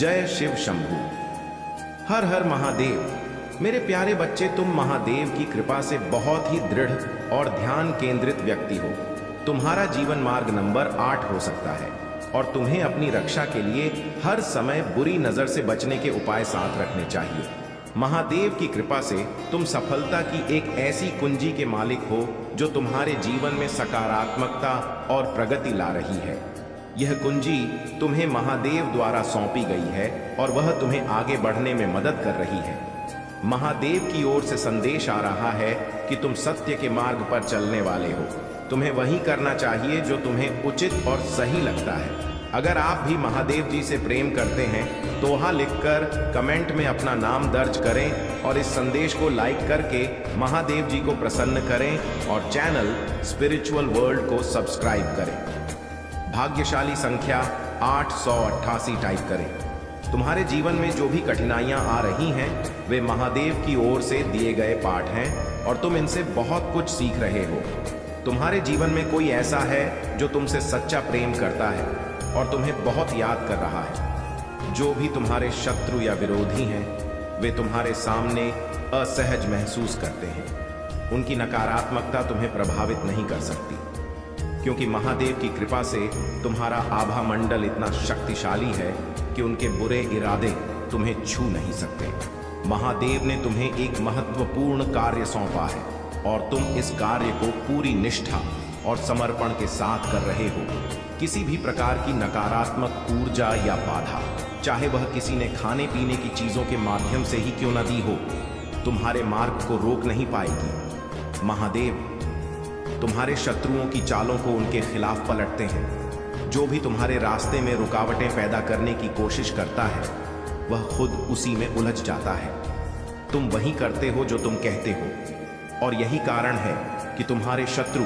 जय शिव शंभू। हर हर महादेव। मेरे प्यारे बच्चे, तुम महादेव की कृपा से बहुत ही दृढ़ और ध्यान केंद्रित व्यक्ति हो। तुम्हारा जीवन मार्ग नंबर 8 हो सकता है और तुम्हें अपनी रक्षा के लिए हर समय बुरी नजर से बचने के उपाय साथ रखने चाहिए। महादेव की कृपा से तुम सफलता की एक ऐसी कुंजी के मालिक हो जो तुम्हारे जीवन में सकारात्मकता और प्रगति ला रही है। यह कुंजी तुम्हें महादेव द्वारा सौंपी गई है और वह तुम्हें आगे बढ़ने में मदद कर रही है। महादेव की ओर से संदेश आ रहा है कि तुम सत्य के मार्ग पर चलने वाले हो। तुम्हें वही करना चाहिए जो तुम्हें उचित और सही लगता है। अगर आप भी महादेव जी से प्रेम करते हैं तो वहां लिखकर कमेंट में अपना नाम दर्ज करें और इस संदेश को लाइक करके महादेव जी को प्रसन्न करें और चैनल स्पिरिचुअल वर्ल्ड को सब्सक्राइब करें। भाग्यशाली संख्या 888 टाइप करें। तुम्हारे जीवन में जो भी कठिनाइयां आ रही हैं वे महादेव की ओर से दिए गए पाठ हैं और तुम इनसे बहुत कुछ सीख रहे हो। तुम्हारे जीवन में कोई ऐसा है जो तुमसे सच्चा प्रेम करता है और तुम्हें बहुत याद कर रहा है। जो भी तुम्हारे शत्रु या विरोधी हैं वे तुम्हारे सामने असहज महसूस करते हैं। उनकी नकारात्मकता तुम्हें प्रभावित नहीं कर सकती क्योंकि महादेव की कृपा से तुम्हारा आभा मंडल इतना शक्तिशाली है कि उनके बुरे इरादे तुम्हें छू नहीं सकते। महादेव ने तुम्हें एक महत्वपूर्ण कार्य सौंपा है और तुम इस कार्य को पूरी निष्ठा और समर्पण के साथ कर रहे हो। किसी भी प्रकार की नकारात्मक ऊर्जा या बाधा, चाहे वह किसी ने खाने पीने की चीजों के माध्यम से ही क्यों न दी हो, तुम्हारे मार्ग को रोक नहीं पाएगी। महादेव तुम्हारे शत्रुओं की चालों को उनके खिलाफ पलटते हैं। जो भी तुम्हारे रास्ते में रुकावटें पैदा करने की कोशिश करता है वह खुद उसी में उलझ जाता है। तुम वही करते हो जो तुम कहते हो और यही कारण है कि तुम्हारे शत्रु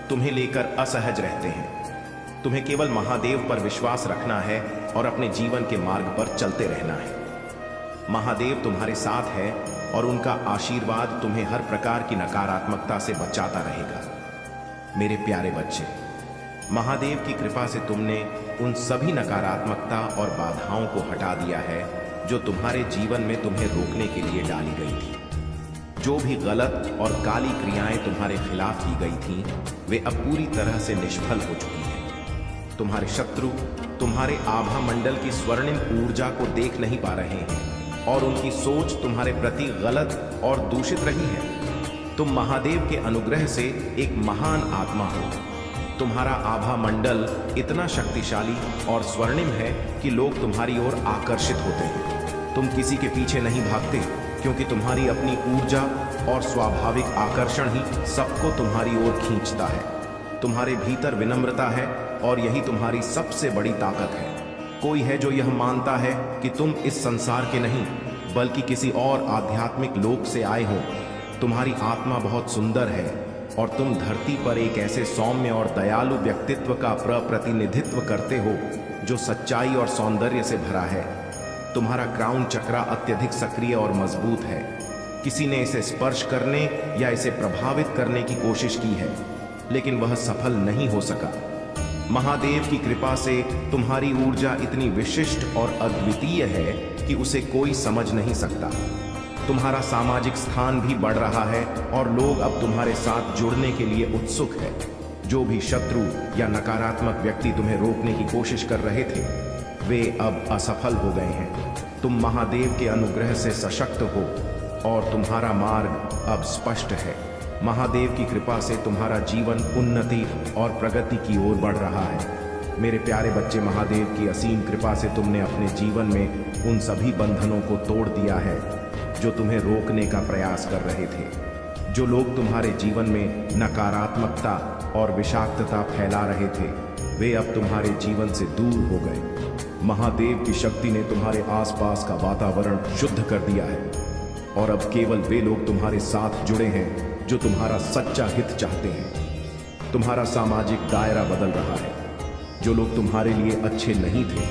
तुम्हें लेकर असहज रहते हैं। तुम्हें केवल महादेव पर विश्वास रखना है और अपने जीवन के मार्ग पर चलते रहना है। महादेव तुम्हारे साथ है और उनका आशीर्वाद तुम्हें हर प्रकार की नकारात्मकता से बचाता रहेगा। मेरे प्यारे बच्चे, महादेव की कृपा से तुमने उन सभी नकारात्मकता और बाधाओं को हटा दिया है जो तुम्हारे जीवन में तुम्हें रोकने के लिए डाली गई थी। जो भी गलत और काली क्रियाएं तुम्हारे खिलाफ की गई थीं, वे अब पूरी तरह से निष्फल हो चुकी हैं। तुम्हारे शत्रु तुम्हारे आभा मंडल की स्वर्णिम ऊर्जा को देख नहीं पा रहे हैं और उनकी सोच तुम्हारे प्रति गलत और दूषित रही है। तुम महादेव के अनुग्रह से एक महान आत्मा हो। तुम्हारा आभा मंडल इतना शक्तिशाली और स्वर्णिम है कि लोग तुम्हारी ओर आकर्षित होते हैं। तुम किसी के पीछे नहीं भागते क्योंकि तुम्हारी अपनी ऊर्जा और स्वाभाविक आकर्षण ही सबको तुम्हारी ओर खींचता है। तुम्हारे भीतर विनम्रता है और यही तुम्हारी सबसे बड़ी ताकत है। कोई है जो यह मानता है कि तुम इस संसार के नहीं बल्कि किसी और आध्यात्मिक लोक से आए हो। तुम्हारी आत्मा बहुत सुंदर है और तुम धरती पर एक ऐसे सौम्य और दयालु व्यक्तित्व का प्रतिनिधित्व करते हो जो सच्चाई और सौंदर्य से भरा है। तुम्हारा क्राउन चक्रा अत्यधिक सक्रिय और मजबूत है। किसी ने इसे स्पर्श करने या इसे प्रभावित करने की कोशिश की है लेकिन वह सफल नहीं हो सका। महादेव की कृपा से तुम्हारी ऊर्जा इतनी विशिष्ट और अद्वितीय है कि उसे कोई समझ नहीं सकता। तुम्हारा सामाजिक स्थान भी बढ़ रहा है और लोग अब तुम्हारे साथ जुड़ने के लिए उत्सुक है। जो भी शत्रु या नकारात्मक व्यक्ति तुम्हें रोकने की कोशिश कर रहे थे वे अब असफल हो गए हैं। तुम महादेव के अनुग्रह से सशक्त हो और तुम्हारा मार्ग अब स्पष्ट है। महादेव की कृपा से तुम्हारा जीवन उन्नति और प्रगति की ओर बढ़ रहा है। मेरे प्यारे बच्चे, महादेव की असीम कृपा से तुमने अपने जीवन में उन सभी बंधनों को तोड़ दिया है जो तुम्हें रोकने का प्रयास कर रहे थे। जो लोग तुम्हारे जीवन में नकारात्मकता और विषाक्तता फैला रहे थे वे अब तुम्हारे जीवन से दूर हो गए। महादेव की शक्ति ने तुम्हारे आसपास का वातावरण शुद्ध कर दिया है और अब केवल वे लोग तुम्हारे साथ जुड़े हैं जो तुम्हारा सच्चा हित चाहते हैं। तुम्हारा सामाजिक दायरा बदल रहा है। जो लोग तुम्हारे लिए अच्छे नहीं थे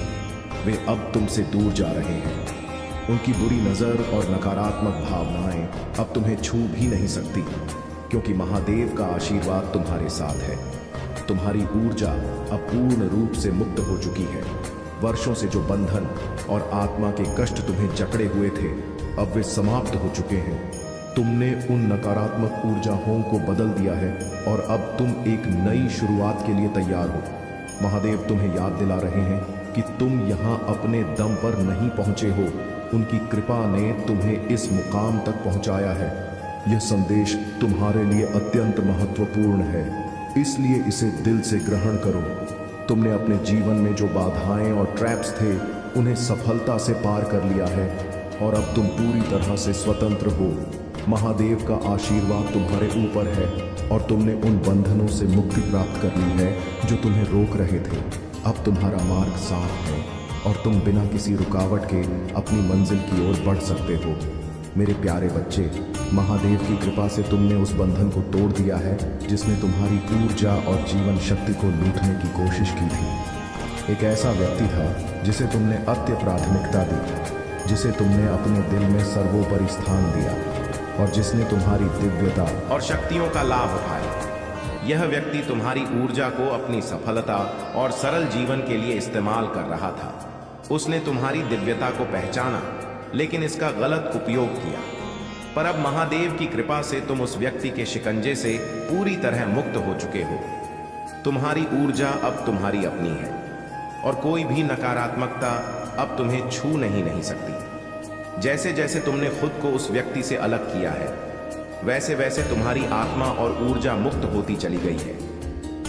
वे अब तुमसे दूर जा रहे हैं। उनकी बुरी नजर और नकारात्मक भावनाएं अब तुम्हें छू भी नहीं सकती क्योंकि महादेव का आशीर्वाद तुम्हारे साथ है। तुम्हारी ऊर्जा अब पूर्ण रूप से मुक्त हो चुकी है। वर्षों से जो बंधन और आत्मा के कष्ट तुम्हें जकड़े हुए थे, अब वे समाप्त हो चुके हैं। तुमने उन नकारात्मक ऊर्जाओं को बदल दिया है और अब तुम एक नई शुरुआत के लिए तैयार हो। महादेव तुम्हें याद दिला रहे हैं कि तुम यहाँ अपने दम पर नहीं पहुंचे हो, उनकी कृपा ने तुम्हें इस मुकाम तक पहुंचाया है। यह संदेश तुम्हारे लिए अत्यंत महत्वपूर्ण है, इसलिए इसे दिल से ग्रहण करो। तुमने अपने जीवन में जो बाधाएं और ट्रैप्स थे, उन्हें सफलता से पार कर लिया है और अब तुम पूरी तरह से स्वतंत्र हो। महादेव का आशीर्वाद तुम्हारे ऊपर है और तुमने उन बंधनों से मुक्ति प्राप्त कर ली है जो तुम्हें रोक रहे थे। अब तुम्हारा मार्ग साफ है और तुम बिना किसी रुकावट के अपनी मंजिल की ओर बढ़ सकते हो। मेरे प्यारे बच्चे, महादेव की कृपा से तुमने उस बंधन को तोड़ दिया है जिसने तुम्हारी ऊर्जा और जीवन शक्ति को लूटने की कोशिश की थी। एक ऐसा व्यक्ति था जिसे तुमने अत्य प्राथमिकता दी, जिसे तुमने अपने दिल में सर्वोपरि स्थान दिया और जिसने तुम्हारी दिव्यता और शक्तियों का लाभ उठाया। यह व्यक्ति तुम्हारी ऊर्जा को अपनी सफलता और सरल जीवन के लिए इस्तेमाल कर रहा था। उसने तुम्हारी दिव्यता को पहचाना, लेकिन इसका गलत उपयोग किया। पर अब महादेव की कृपा से तुम उस व्यक्ति के शिकंजे से पूरी तरह मुक्त हो चुके हो। तुम्हारी ऊर्जा अब तुम्हारी अपनी है और कोई भी नकारात्मकता अब तुम्हें छू नहीं सकती। जैसे जैसे तुमने खुद को उस व्यक्ति से अलग किया है, वैसे वैसे तुम्हारी आत्मा और ऊर्जा मुक्त होती चली गई है।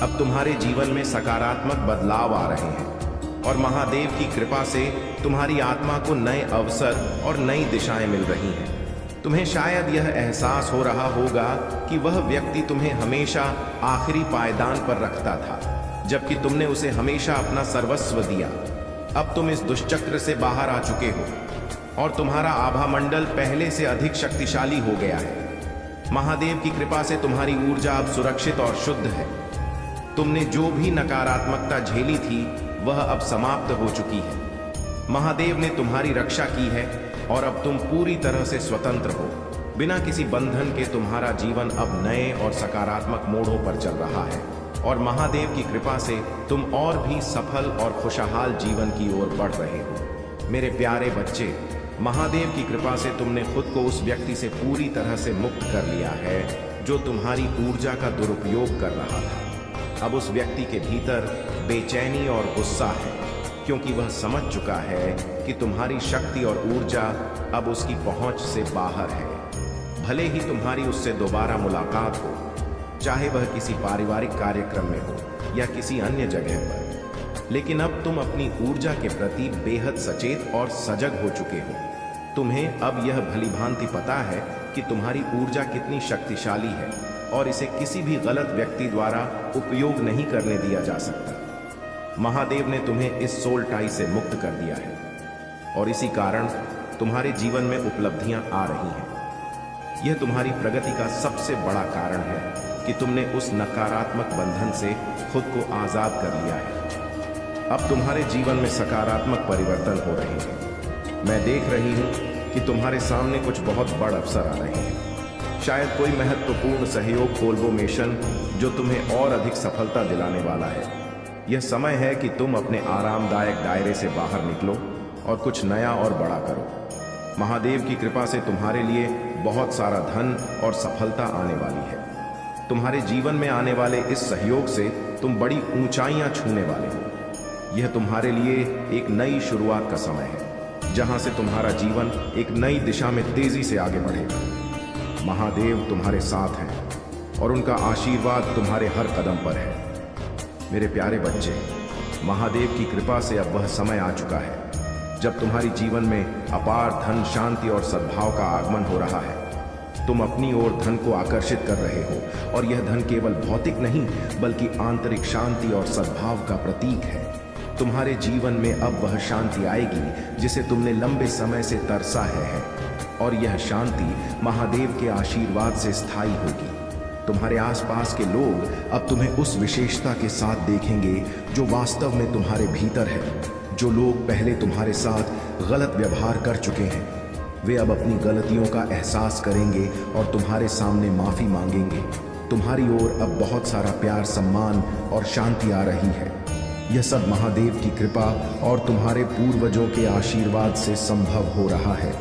अब तुम्हारे जीवन में सकारात्मक बदलाव आ रहे हैं और महादेव की कृपा से तुम्हारी आत्मा को नए अवसर और नई दिशाएं मिल रही हैं। तुम्हें शायद यह एहसास हो रहा होगा कि वह व्यक्ति तुम्हें हमेशा आखिरी पायदान पर रखता था, जबकि तुमने उसे हमेशा अपना सर्वस्व दिया। अब तुम इस दुष्चक्र से बाहर आ चुके हो और तुम्हारा आभा मंडल पहले से अधिक शक्तिशाली हो गया है। महादेव की कृपा से तुम्हारी ऊर्जा अब सुरक्षित और शुद्ध है। तुमने जो भी नकारात्मकता झेली थी, वह अब समाप्त हो चुकी है। महादेव ने तुम्हारी रक्षा की है और अब तुम पूरी तरह से स्वतंत्र हो। बिना किसी बंधन के तुम्हारा जीवन अब नए और सकारात्मक मोड़ों पर चल रहा है और महादेव की कृपा से तुम और भी सफल और खुशहाल जीवन की ओर बढ़ रहे हो। मेरे प्यारे बच्चे, महादेव की कृपा से तुमने खुद को उस व्यक्ति से पूरी तरह से मुक्त कर लिया है जो तुम्हारी ऊर्जा का दुरुपयोग कर रहा था। अब उस व्यक्ति के भीतर बेचैनी और गुस्सा है, क्योंकि वह समझ चुका है कि तुम्हारी शक्ति और ऊर्जा अब उसकी पहुंच से बाहर है। भले ही तुम्हारी उससे दोबारा मुलाकात हो, चाहे वह किसी पारिवारिक कार्यक्रम में हो या किसी अन्य जगह पर, लेकिन अब तुम अपनी ऊर्जा के प्रति बेहद सचेत और सजग हो चुके हो। तुम्हें अब यह भलीभांति पता है कि तुम्हारी ऊर्जा कितनी शक्तिशाली है और इसे किसी भी गलत व्यक्ति द्वारा उपयोग नहीं करने दिया जा सकता। महादेव ने तुम्हें इस सोल टाई से मुक्त कर दिया है और इसी कारण तुम्हारे जीवन में उपलब्धियां आ रही हैं। यह तुम्हारी प्रगति का सबसे बड़ा कारण है कि तुमने उस नकारात्मक बंधन से खुद को आजाद कर लिया है। अब तुम्हारे जीवन में सकारात्मक परिवर्तन हो रहे हैं। मैं देख रही हूं कि तुम्हारे सामने कुछ बहुत बड़ अवसर आ रहे हैं। शायद कोई महत्वपूर्ण सहयोग कोलबोमेशन जो तुम्हें और अधिक सफलता दिलाने वाला है। यह समय है कि तुम अपने आरामदायक दायरे से बाहर निकलो और कुछ नया और बड़ा करो। महादेव की कृपा से तुम्हारे लिए बहुत सारा धन और सफलता आने वाली है। तुम्हारे जीवन में आने वाले इस सहयोग से तुम बड़ी ऊंचाइयां छूने वाले हो। यह तुम्हारे लिए एक नई शुरुआत का समय है, जहां से तुम्हारा जीवन एक नई दिशा में तेजी से आगे बढ़ेगा। महादेव तुम्हारे साथ हैं और उनका आशीर्वाद तुम्हारे हर कदम पर है। मेरे प्यारे बच्चे, महादेव की कृपा से अब वह समय आ चुका है जब तुम्हारी जीवन में अपार धन, शांति और सद्भाव का आगमन हो रहा है। तुम अपनी ओर धन को आकर्षित कर रहे हो और यह धन केवल भौतिक नहीं बल्कि आंतरिक शांति और सद्भाव का प्रतीक है। तुम्हारे जीवन में अब वह शांति आएगी जिसे तुमने लंबे समय से तरसा है और यह शांति महादेव के आशीर्वाद से स्थायी होगी। तुम्हारे आसपास के लोग अब तुम्हें उस विशेषता के साथ देखेंगे जो वास्तव में तुम्हारे भीतर है। जो लोग पहले तुम्हारे साथ गलत व्यवहार कर चुके हैं, वे अब अपनी गलतियों का एहसास करेंगे और तुम्हारे सामने माफी मांगेंगे। तुम्हारी ओर अब बहुत सारा प्यार, सम्मान और शांति आ रही है। यह सब महादेव की कृपा और तुम्हारे पूर्वजों के आशीर्वाद से संभव हो रहा है।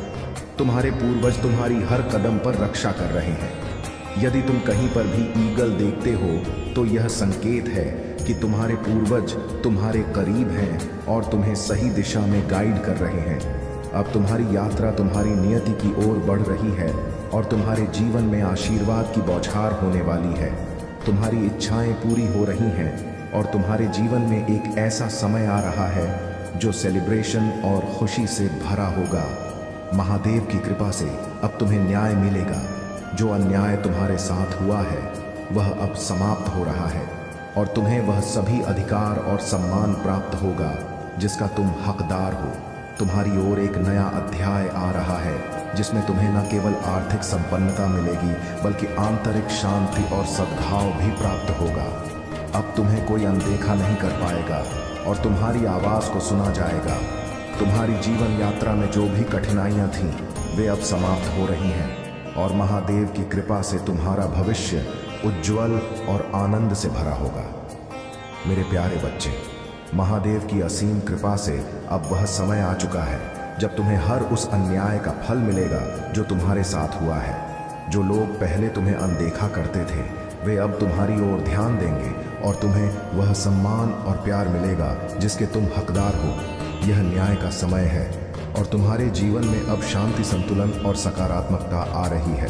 तुम्हारे पूर्वज तुम्हारी हर कदम पर रक्षा कर रहे हैं। यदि तुम कहीं पर भी ईगल देखते हो तो यह संकेत है कि तुम्हारे पूर्वज तुम्हारे करीब हैं और तुम्हें सही दिशा में गाइड कर रहे हैं। अब तुम्हारी यात्रा तुम्हारी नियति की ओर बढ़ रही है और तुम्हारे जीवन में आशीर्वाद की बौछार होने वाली है। तुम्हारी इच्छाएं पूरी हो रही हैं और तुम्हारे जीवन में एक ऐसा समय आ रहा है जो सेलिब्रेशन और खुशी से भरा होगा। महादेव की कृपा से अब तुम्हें न्याय मिलेगा। जो अन्याय तुम्हारे साथ हुआ है वह अब समाप्त हो रहा है और तुम्हें वह सभी अधिकार और सम्मान प्राप्त होगा जिसका तुम हकदार हो। तुम्हारी ओर एक नया अध्याय आ रहा है जिसमें तुम्हें न केवल आर्थिक संपन्नता मिलेगी बल्कि आंतरिक शांति और सद्भाव भी प्राप्त होगा। अब तुम्हें कोई अनदेखा नहीं कर पाएगा और तुम्हारी आवाज़ को सुना जाएगा। तुम्हारी जीवन यात्रा में जो भी कठिनाइयां थीं वे अब समाप्त हो रही हैं और महादेव की कृपा से तुम्हारा भविष्य उज्जवल और आनंद से भरा होगा। मेरे प्यारे बच्चे, महादेव की असीम कृपा से अब वह समय आ चुका है जब तुम्हें हर उस अन्याय का फल मिलेगा जो तुम्हारे साथ हुआ है। जो लोग पहले तुम्हें अनदेखा करते थे वे अब तुम्हारी ओर ध्यान देंगे और तुम्हें वह सम्मान और प्यार मिलेगा जिसके तुम हकदार हो। यह न्याय का समय है और तुम्हारे जीवन में अब शांति, संतुलन और सकारात्मकता आ रही है।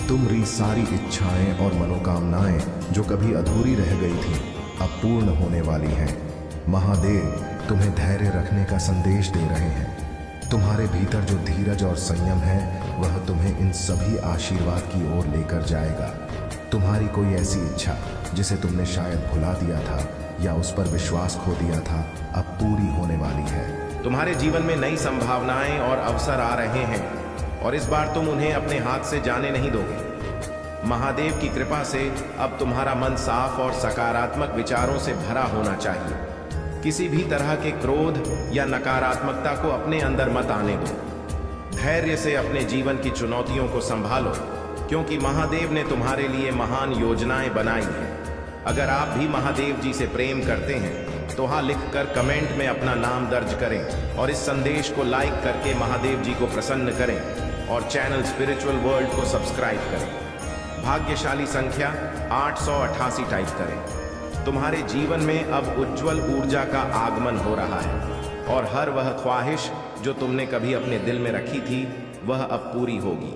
तुम्हारी सारी इच्छाएं और मनोकामनाएं जो कभी अधूरी रह गई थीं अब पूर्ण होने वाली हैं। महादेव तुम्हें धैर्य रखने का संदेश दे रहे हैं। तुम्हारे भीतर जो धीरज और संयम है वह तुम्हें इन सभी आशीर्वाद की ओर लेकर जाएगा। तुम्हारी कोई ऐसी इच्छा जिसे तुमने शायद भुला दिया था या उस पर विश्वास खो दिया था अब पूरी होने वाली है। तुम्हारे जीवन में नई संभावनाएं और अवसर आ रहे हैं और इस बार तुम उन्हें अपने हाथ से जाने नहीं दोगे। महादेव की कृपा से अब तुम्हारा मन साफ और सकारात्मक विचारों से भरा होना चाहिए। किसी भी तरह के क्रोध या नकारात्मकता को अपने अंदर मत आने दो। धैर्य से अपने जीवन की चुनौतियों को संभालो क्योंकि महादेव ने तुम्हारे लिए महान योजनाएं बनाई हैं। अगर आप भी महादेव जी से प्रेम करते हैं तो हाँ लिखकर कमेंट में अपना नाम दर्ज करें और इस संदेश को लाइक करके महादेव जी को प्रसन्न करें और चैनल स्पिरिचुअल वर्ल्ड को सब्सक्राइब करें। भाग्यशाली संख्या 888 टाइप करें। तुम्हारे जीवन में अब उज्जवल ऊर्जा का आगमन हो रहा है और हर वह ख्वाहिश जो तुमने कभी अपने दिल में रखी थी वह अब पूरी होगी।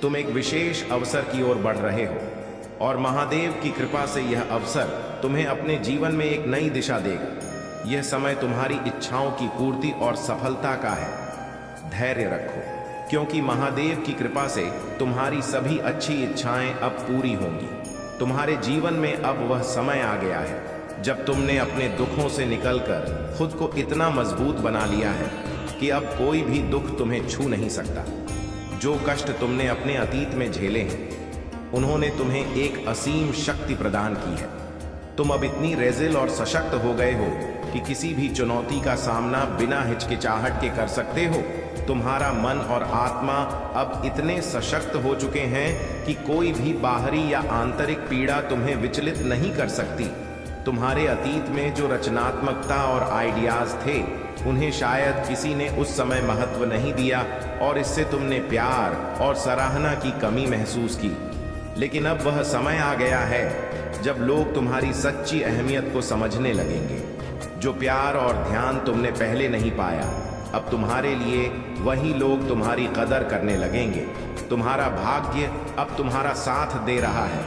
तुम एक विशेष अवसर की ओर बढ़ रहे हो और महादेव की कृपा से यह अवसर तुम्हें अपने जीवन में एक नई दिशा देगा। यह समय तुम्हारी इच्छाओं की पूर्ति और सफलता का है। धैर्य रखो क्योंकि महादेव की कृपा से तुम्हारी सभी अच्छी इच्छाएं अब पूरी होंगी। तुम्हारे जीवन में अब वह समय आ गया है जब तुमने अपने दुखों से निकलकर खुद को इतना मजबूत बना लिया है कि अब कोई भी दुख तुम्हें छू नहीं सकता। जो कष्ट तुमने अपने अतीत में झेले हैं उन्होंने तुम्हें एक असीम शक्ति प्रदान की है। तुम अब इतनी रेजिल और सशक्त हो गए हो कि किसी भी चुनौती का सामना बिना हिचकिचाहट के कर सकते हो। तुम्हारा मन और आत्मा अब इतने सशक्त हो चुके हैं कि कोई भी बाहरी या आंतरिक पीड़ा तुम्हें विचलित नहीं कर सकती। तुम्हारे अतीत में जो रचनात्मकता और आइडियाज थे उन्हें शायद किसी ने उस समय महत्व नहीं दिया और इससे तुमने प्यार और सराहना की कमी महसूस की। लेकिन अब वह समय आ गया है जब लोग तुम्हारी सच्ची अहमियत को समझने लगेंगे। जो प्यार और ध्यान तुमने पहले नहीं पाया अब तुम्हारे लिए वही लोग तुम्हारी कदर करने लगेंगे। तुम्हारा भाग्य अब तुम्हारा साथ दे रहा है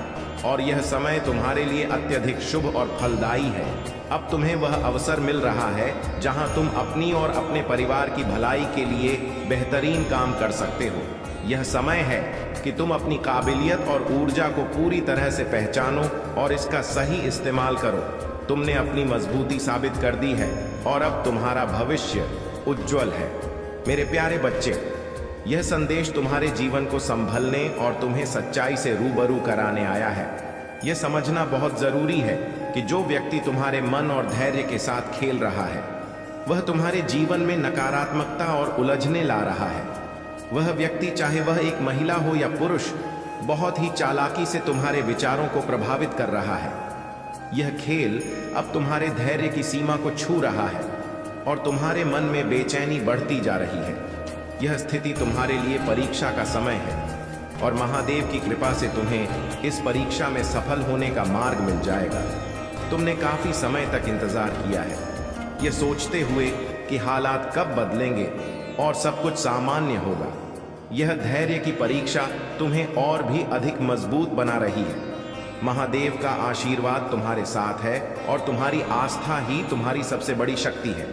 और यह समय तुम्हारे लिए अत्यधिक शुभ और फलदायी है। अब तुम्हें वह अवसर मिल रहा है जहां तुम अपनी और अपने परिवार की भलाई के लिए बेहतरीन काम कर सकते हो। यह समय है कि तुम अपनी काबिलियत और ऊर्जा को पूरी तरह से पहचानो और इसका सही इस्तेमाल करो। तुमने अपनी मजबूती साबित कर दी है और अब तुम्हारा भविष्य उज्जवल है। मेरे प्यारे बच्चे, यह संदेश तुम्हारे जीवन को संभलने और तुम्हें सच्चाई से रूबरू कराने आया है। यह समझना बहुत जरूरी है कि जो व्यक्ति तुम्हारे मन और धैर्य के साथ खेल रहा है वह तुम्हारे जीवन में नकारात्मकता और उलझने ला रहा है। वह व्यक्ति, चाहे वह एक महिला हो या पुरुष, बहुत ही चालाकी से तुम्हारे विचारों को प्रभावित कर रहा है। यह खेल अब तुम्हारे धैर्य की सीमा को छू रहा है और तुम्हारे मन में बेचैनी बढ़ती जा रही है। यह स्थिति तुम्हारे लिए परीक्षा का समय है और महादेव की कृपा से तुम्हें इस परीक्षा में सफल होने का मार्ग मिल जाएगा। तुमने काफी समय तक इंतजार किया है, यह सोचते हुए कि हालात कब बदलेंगे और सब कुछ सामान्य होगा। यह धैर्य की परीक्षा तुम्हें और भी अधिक मजबूत बना रही है। महादेव का आशीर्वाद तुम्हारे साथ है और तुम्हारी आस्था ही तुम्हारी सबसे बड़ी शक्ति है।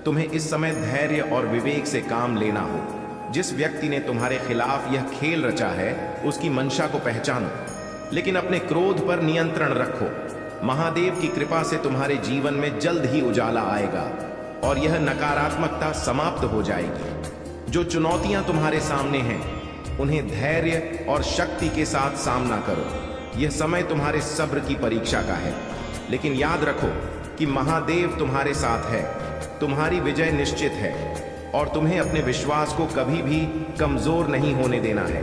तुम्हें इस समय धैर्य और विवेक से काम लेना हो। जिस व्यक्ति ने तुम्हारे खिलाफ यह खेल रचा है उसकी मंशा को पहचानो, लेकिन अपने क्रोध पर नियंत्रण रखो। महादेव की कृपा से तुम्हारे जीवन में जल्द ही उजाला आएगा और यह नकारात्मकता समाप्त हो जाएगी। जो चुनौतियां तुम्हारे सामने हैं उन्हें धैर्य और शक्ति के साथ सामना करो। यह समय तुम्हारे सब्र की परीक्षा का है, लेकिन याद रखो कि महादेव तुम्हारे साथ है। तुम्हारी विजय निश्चित है और तुम्हें अपने विश्वास को कभी भी कमजोर नहीं होने देना है।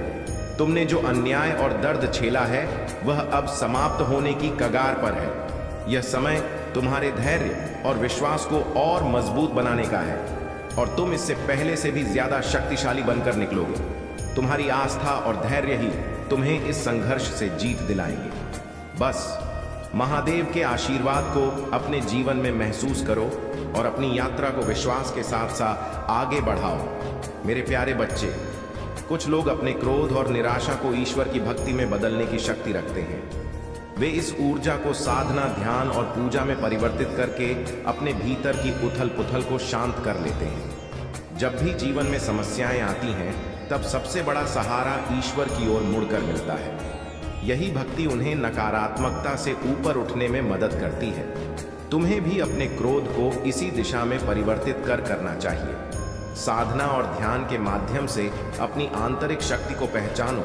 तुमने जो अन्याय और दर्द झेला है वह अब समाप्त होने की कगार पर है। यह समय तुम्हारे धैर्य और विश्वास को और मजबूत बनाने का है और तुम इससे पहले से भी ज्यादा शक्तिशाली बनकर निकलोगे। तुम्हारी आस्था और धैर्य ही तुम्हें इस संघर्ष से जीत दिलाएंगे। बस महादेव के आशीर्वाद को अपने जीवन में महसूस करो और अपनी यात्रा को विश्वास के साथ साथ आगे बढ़ाओ। मेरे प्यारे बच्चे, कुछ लोग अपने क्रोध और निराशा को ईश्वर की भक्ति में बदलने की शक्ति रखते हैं। वे इस ऊर्जा को साधना, ध्यान और पूजा में परिवर्तित करके अपने भीतर की उथल पुथल को शांत कर लेते हैं। जब भी जीवन में समस्याएं आती हैं तब सबसे बड़ा सहारा ईश्वर की ओर मुड़कर मिलता है। यही भक्ति उन्हें नकारात्मकता से ऊपर उठने में मदद करती है। तुम्हें भी अपने क्रोध को इसी दिशा में परिवर्तित करना चाहिए। साधना और ध्यान के माध्यम से अपनी आंतरिक शक्ति को पहचानो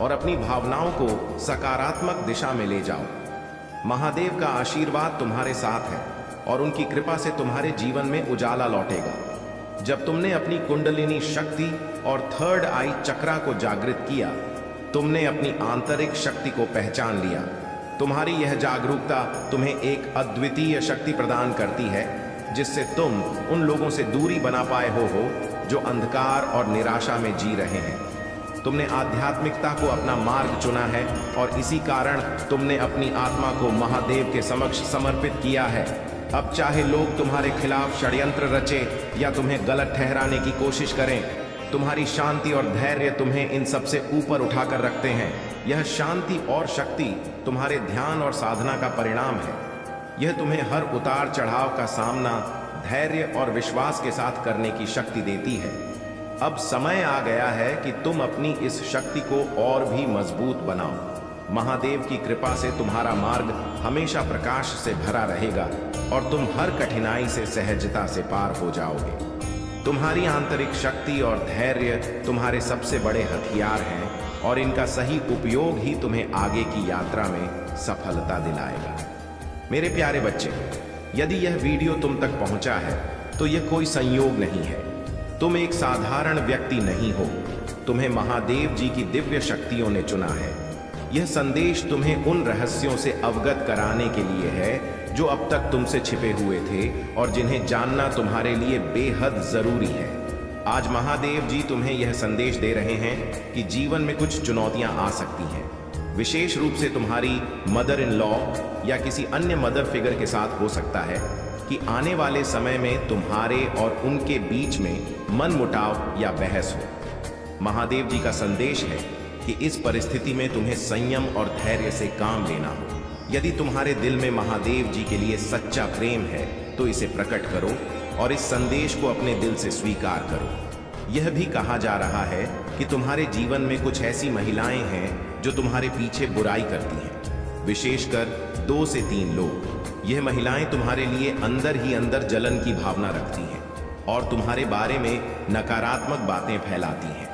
और अपनी भावनाओं को सकारात्मक दिशा में ले जाओ। महादेव का आशीर्वाद तुम्हारे साथ है और उनकी कृपा से तुम्हारे जीवन में उजाला लौटेगा। जब तुमने अपनी कुंडलिनी शक्ति और थर्ड आई चक्रा को जागृत किया, तुमने अपनी आंतरिक शक्ति को पहचान लिया। तुम्हारी यह जागरूकता तुम्हें एक अद्वितीय शक्ति प्रदान करती है जिससे तुम उन लोगों से दूरी बना पाए हो जो अंधकार और निराशा में जी रहे हैं। तुमने आध्यात्मिकता को अपना मार्ग चुना है और इसी कारण तुमने अपनी आत्मा को महादेव के समक्ष समर्पित किया है। अब चाहे लोग तुम्हारे खिलाफ षड्यंत्र रचे या तुम्हें गलत ठहराने की कोशिश करें, तुम्हारी शांति और धैर्य तुम्हें इन सबसे ऊपर उठाकर रखते हैं। यह शांति और शक्ति तुम्हारे ध्यान और साधना का परिणाम है। यह तुम्हें हर उतार चढ़ाव का सामना धैर्य और विश्वास के साथ करने की शक्ति देती है। अब समय आ गया है कि तुम अपनी इस शक्ति को और भी मजबूत बनाओ। महादेव की कृपा से तुम्हारा मार्ग हमेशा प्रकाश से भरा रहेगा और तुम हर कठिनाई से सहजता से पार हो जाओगे। तुम्हारी आंतरिक शक्ति और धैर्य तुम्हारे सबसे बड़े हथियार हैं और इनका सही उपयोग ही तुम्हें आगे की यात्रा में सफलता दिलाएगा। मेरे प्यारे बच्चे, यदि यह वीडियो तुम तक पहुंचा है तो यह कोई संयोग नहीं है। तुम एक साधारण व्यक्ति नहीं हो, तुम्हें महादेव जी की दिव्य शक्तियों ने चुना है। यह संदेश तुम्हें उन रहस्यों से अवगत कराने के लिए है जो अब तक तुमसे छिपे हुए थे और जिन्हें जानना तुम्हारे लिए बेहद जरूरी है। आज महादेव जी तुम्हें यह संदेश दे रहे हैं कि जीवन में कुछ चुनौतियां आ सकती हैं, विशेष रूप से तुम्हारी मदर इन लॉ या किसी अन्य मदर फिगर के साथ हो सकता है कि आने वाले समय में तुम्हारे और उनके बीच में मनमुटाव या बहस हो। महादेव जी का संदेश है कि इस परिस्थिति में तुम्हें संयम और धैर्य से काम लेना हो। यदि तुम्हारे दिल में महादेव जी के लिए सच्चा प्रेम है तो इसे प्रकट करो और इस संदेश को अपने दिल से स्वीकार करो। यह भी कहा जा रहा है कि तुम्हारे जीवन में कुछ ऐसी महिलाएं हैं जो तुम्हारे पीछे बुराई करती हैं, विशेषकर 2 से 3 लोग। यह महिलाएं तुम्हारे लिए अंदर ही अंदर जलन की भावना रखती हैं और तुम्हारे बारे में नकारात्मक बातें फैलाती हैं।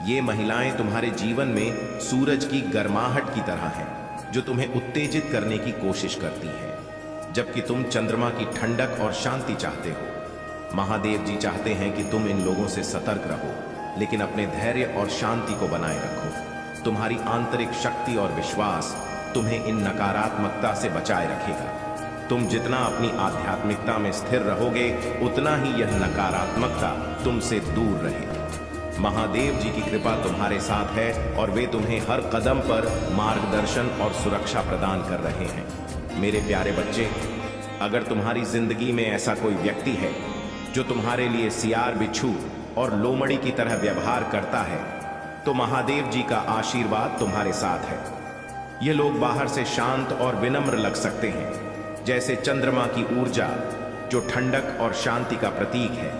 ये महिलाएं तुम्हारे जीवन में सूरज की गर्माहट की तरह हैं जो तुम्हें उत्तेजित करने की कोशिश करती हैं, जबकि तुम चंद्रमा की ठंडक और शांति चाहते हो। महादेव जी चाहते हैं कि तुम इन लोगों से सतर्क रहो, लेकिन अपने धैर्य और शांति को बनाए रखो। तुम्हारी आंतरिक शक्ति और विश्वास तुम्हें इन नकारात्मकता से बचाए रखेगा। तुम जितना अपनी आध्यात्मिकता में स्थिर रहोगे, उतना ही यह नकारात्मकता तुमसे दूर रहे। महादेव जी की कृपा तुम्हारे साथ है और वे तुम्हें हर कदम पर मार्गदर्शन और सुरक्षा प्रदान कर रहे हैं। मेरे प्यारे बच्चे, अगर तुम्हारी जिंदगी में ऐसा कोई व्यक्ति है जो तुम्हारे लिए सियार बिच्छू और लोमड़ी की तरह व्यवहार करता है, तो महादेव जी का आशीर्वाद तुम्हारे साथ है। ये लोग बाहर से शांत और विनम्र लग सकते हैं, जैसे चंद्रमा की ऊर्जा जो ठंडक और शांति का प्रतीक है,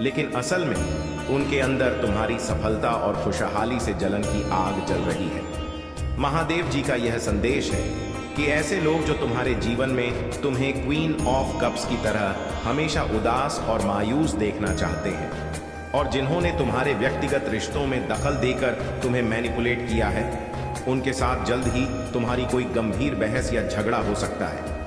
लेकिन असल में उनके अंदर तुम्हारी सफलता और खुशहाली से जलन की आग जल रही है। महादेव जी का यह संदेश है कि ऐसे लोग जो तुम्हारे जीवन में तुम्हें क्वीन ऑफ कप्स की तरह हमेशा उदास और मायूस देखना चाहते हैं और जिन्होंने तुम्हारे व्यक्तिगत रिश्तों में दखल देकर तुम्हें मैनिपुलेट किया है, उनके साथ जल्द ही तुम्हारी कोई गंभीर बहस या झगड़ा हो सकता है।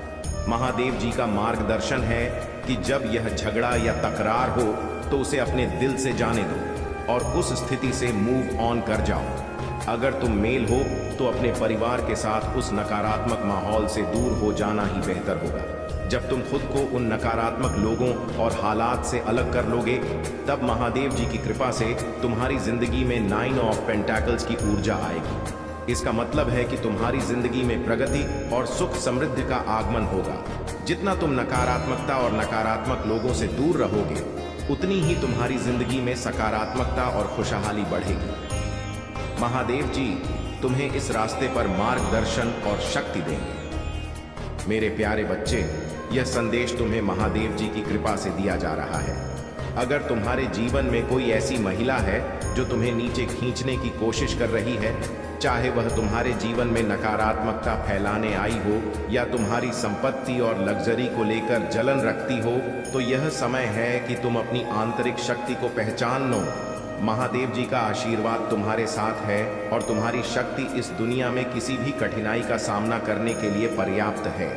महादेव जी का मार्गदर्शन है कि जब यह झगड़ा या तकरार हो तो उसे अपने दिल से जाने दो और उस स्थिति से मूव ऑन कर जाओ। अगर तुम मेल हो तो अपने परिवार के साथ उस नकारात्मक माहौल से दूर हो जाना ही बेहतर होगा। जब तुम खुद को उन नकारात्मक लोगों और हालात से अलग कर लोगे, तब महादेव जी की कृपा से तुम्हारी जिंदगी में 9 ऑफ पेंटाकल्स की ऊर्जा आएगी। इसका मतलब है कि तुम्हारी जिंदगी में प्रगति और सुख समृद्धि का आगमन होगा। जितना तुम नकारात्मकता और नकारात्मक लोगों से दूर रहोगे, उतनी ही तुम्हारी जिंदगी में सकारात्मकता और खुशहाली बढ़ेगी। महादेव जी तुम्हें इस रास्ते पर मार्गदर्शन और शक्ति देंगे। मेरे प्यारे बच्चे, यह संदेश तुम्हें महादेव जी की कृपा से दिया जा रहा है। अगर तुम्हारे जीवन में कोई ऐसी महिला है जो तुम्हें नीचे खींचने की कोशिश कर रही है, चाहे वह तुम्हारे जीवन में नकारात्मकता फैलाने आई हो या तुम्हारी संपत्ति और लग्जरी को लेकर जलन रखती हो, तो यह समय है कि तुम अपनी आंतरिक शक्ति को पहचान लो। महादेव जी का आशीर्वाद तुम्हारे साथ है और तुम्हारी शक्ति इस दुनिया में किसी भी कठिनाई का सामना करने के लिए पर्याप्त है।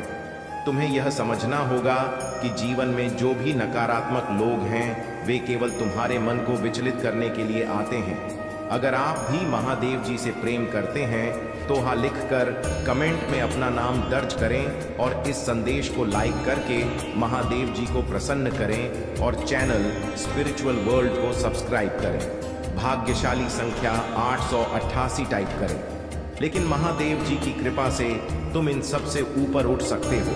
तुम्हें यह समझना होगा कि जीवन में जो भी नकारात्मक लोग हैं, वे केवल तुम्हारे मन को विचलित करने के लिए आते हैं। अगर आप भी महादेव जी से प्रेम करते हैं तो हाँ लिखकर कमेंट में अपना नाम दर्ज करें और इस संदेश को लाइक करके महादेव जी को प्रसन्न करें और चैनल स्पिरिचुअल वर्ल्ड को सब्सक्राइब करें। भाग्यशाली संख्या 888 टाइप करें। लेकिन महादेव जी की कृपा से तुम इन सब से ऊपर उठ सकते हो।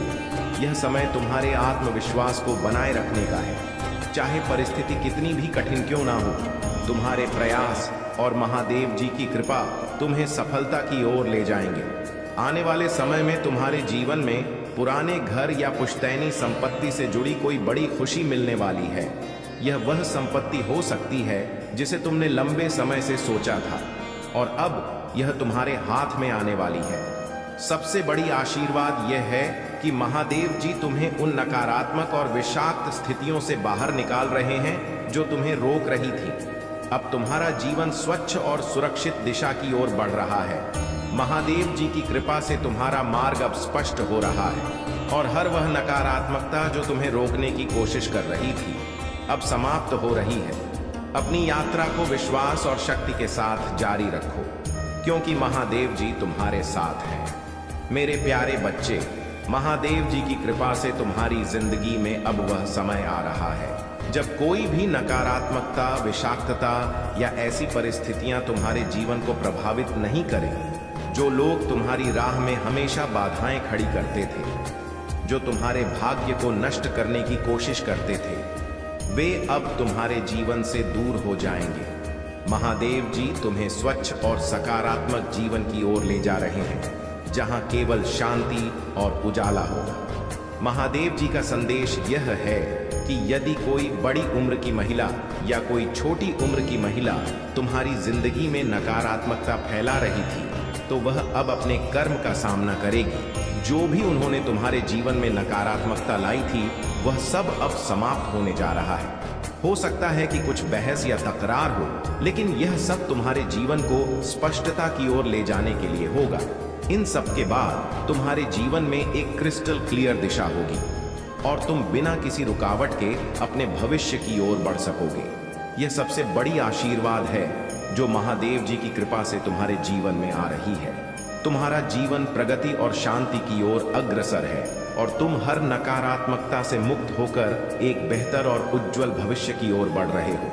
यह समय तुम्हारे आत्मविश्वास को बनाए रखने का है। चाहे परिस्थिति कितनी भी कठिन क्यों ना हो, तुम्हारे प्रयास और महादेव जी की कृपा तुम्हें सफलता की ओर ले जाएंगे। आने वाले समय में तुम्हारे जीवन में पुराने घर या पुश्तैनी संपत्ति से जुड़ी कोई बड़ी खुशी मिलने वाली है। यह वह संपत्ति हो सकती है जिसे तुमने लंबे समय से सोचा था और अब यह तुम्हारे हाथ में आने वाली है। सबसे बड़ी आशीर्वाद यह है कि महादेव जी तुम्हें उन नकारात्मक और विषाक्त स्थितियों से बाहर निकाल रहे हैं जो तुम्हें रोक रही थी। अब तुम्हारा जीवन स्वच्छ और सुरक्षित दिशा की ओर बढ़ रहा है। महादेव जी की कृपा से तुम्हारा मार्ग अब स्पष्ट हो रहा है और हर वह नकारात्मकता जो तुम्हें रोकने की कोशिश कर रही थी, अब समाप्त हो रही है। अपनी यात्रा को विश्वास और शक्ति के साथ जारी रखो, क्योंकि महादेव जी तुम्हारे साथ हैं। मेरे प्यारे बच्चे, महादेव जी की कृपा से तुम्हारी जिंदगी में अब वह समय आ रहा है जब कोई भी नकारात्मकता, विषाक्तता या ऐसी परिस्थितियां तुम्हारे जीवन को प्रभावित नहीं करें। जो लोग तुम्हारी राह में हमेशा बाधाएं खड़ी करते थे, जो तुम्हारे भाग्य को नष्ट करने की कोशिश करते थे, वे अब तुम्हारे जीवन से दूर हो जाएंगे। महादेव जी तुम्हें स्वच्छ और सकारात्मक जीवन की ओर ले जा रहे हैं, जहां केवल शांति और उजाला होगा। महादेव जी का संदेश यह है कि यदि कोई बड़ी उम्र की महिला या कोई छोटी उम्र की महिला तुम्हारी जिंदगी में नकारात्मकता फैला रही थी, तो वह अब अपने कर्म का सामना करेगी। जो भी उन्होंने तुम्हारे जीवन में नकारात्मकता लाई थी, वह सब अब समाप्त होने जा रहा है। हो सकता है कि कुछ बहस या तकरार हो, लेकिन यह सब तुम्हारे जीवन को स्पष्टता की ओर ले जाने के लिए होगा। इन सब के बाद तुम्हारे जीवन में एक क्रिस्टल क्लियर दिशा होगी और तुम बिना किसी रुकावट के अपने भविष्य की ओर बढ़ सकोगे। यह सबसे बड़ी आशीर्वाद है जो महादेव जी की कृपा से तुम्हारे जीवन में आ रही है। तुम्हारा जीवन प्रगति और शांति की ओर अग्रसर है। और तुम हर नकारात्मकता से मुक्त होकर एक बेहतर और उज्जवल भविष्य की ओर बढ़ रहे हो।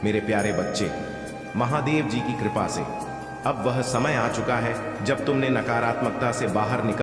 मेरे प्यारे बच्चे, महादेव जी की कृपा से अब वह समय आ चुका है जब तुमने नकारात्मकता से बाहर निकल